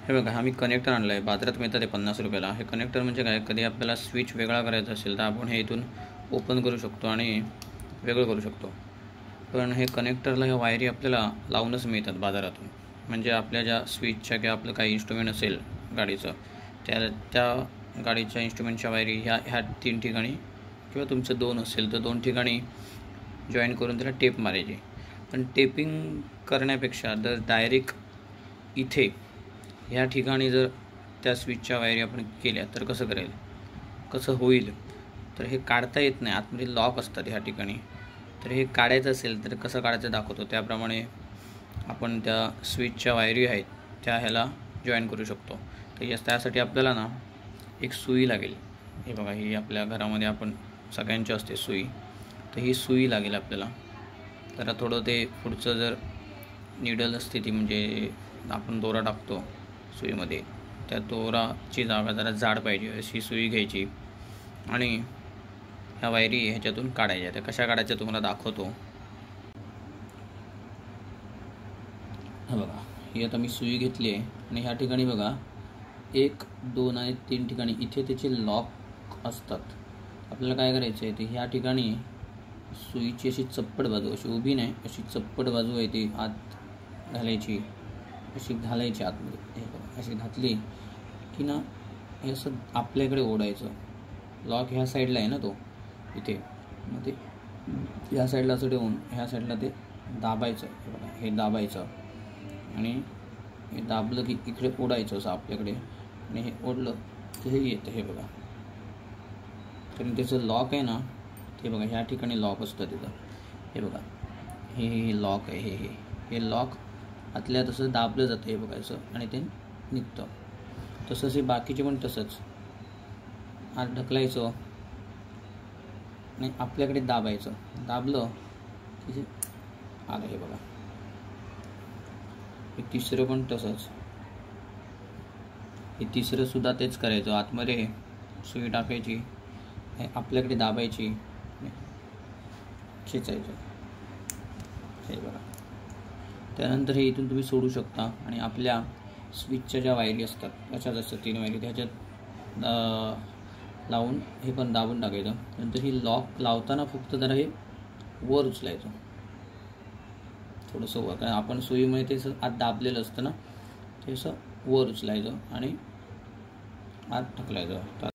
हे बघा, हा मी कनेक्टर आणला आहे, बाजारात मिळतं ते 50 रुपयाला. हे कनेक्टर म्हणजे काय, कधी आपल्याला स्विच वेगळा करायचा असेल तर आपण हे इथून ओपन करू शकतो आणि वेगळं करू शकतो. पण हे कनेक्टरला ह्या वायरी आपल्याला लावूनच मिळतात बाजारातून. म्हणजे आपल्या ज्या स्विचच्या किंवा आपलं काही इन्स्ट्रुमेंट असेल गाडीचं, त्या गाडीच्या इन्स्ट्रुमेंटच्या वायरी ह्या 3 ठिकाणी किंवा तुमचं 2 असेल तर 2 ठिकाणी जॉईन करून त्याला टेप मारायची. पण टेपिंग करण्यापेक्षा जर डायरेक्ट इथे ह्या ठिकाणी जर त्या स्विचच्या वायरी आपण केल्या तर कसं होईल, तर हे काढता येत नाही. आतमध्ये लॉक असतात ह्या ठिकाणी. तर हे काढायचं असेल तर कसं काढायचं दाखवतो. त्याप्रमाणे आपण त्या स्विचच्या वायरी आहेत त्या ह्याला जॉईन करू शकतो. तर त्यासाठी आपल्याला ना एक सुई लागेल. हे बघा, ही आपल्या घरामध्ये आपण सगळ्यांची असते सुई. तर ही सुई लागेल आपल्याला. जरा थोडं ते पुढचं जर निडल असते ती, म्हणजे आपण दोरा टाकतो सुईमध्ये, त्या दोराची जागा जरा जाड पाहिजे अशी सुई घ्यायची आणि ह्या वायरी ह्याच्यातून काढायच्या. त्या कशा काढायच्या तुम्हाला दाखवतो. हा बघा, ही आता मी सुई घेतली आहे आणि ह्या ठिकाणी बघा 1, 2 आणि 3 ठिकाणी इथे त्याचे लॉक असतात. आपल्याला काय करायचं आहे, ते ह्या ठिकाणी सुईची अशी चप्पट बाजू, अशी उभी नाही, अशी चप्पट बाजू आहे ती आत घालायची, अशी घालायची आतमध्ये. हे बघा, अशी घातली की ना हे असं आपल्याकडे ओढायचं. लॉक ह्या साईडला आहे ना तो इथे, मग ते ह्या साईडला असं ठेवून ह्या साईडला ते दाबायचं. हे बघा, हे दाबायचं आणि हे दाबलं की इकडे ओढायचं असं आपल्याकडे, आणि हे ओढलं की हे येतं. हे बघा, कारण त्याचं लॉक आहे ना, ते बघा ह्या ठिकाणी लॉक असतं तिथं. हे बघा, हे लॉक आहे. हे लॉक आतल्या तसं दाबलं जातं. हे बघायचं आणि ते निघतं. तसंच हे बाकीचे पण तसंच आत ढकलायचं आणि आपल्याकडे दाबायचं. दाबलं की हे आलं. हे बघा, हे तिसरं पण तसंच. हे तिसरं सुद्धा तेच करायचं. आतमध्ये सुई टाकायची, हे आपल्याकडे दाबायची, खेचायचं. हे बघा, त्यानंतर हे इथून तुम्ही सोडू शकता आणि आपल्या स्विचच्या ज्या वायरी असतात त्याच्यात असतात 3 वायरी, त्याच्यात लावून हे पण दाबून टाकायचं. नंतर ही लॉक लावताना फक्त जरा हे वर उचलायचं थोडंसं वर, कारण आपण सुईमुळे ते आत दाबलेलं असतं ना, ते असं वर उचलायचं आणि आत ढकलायचं. तर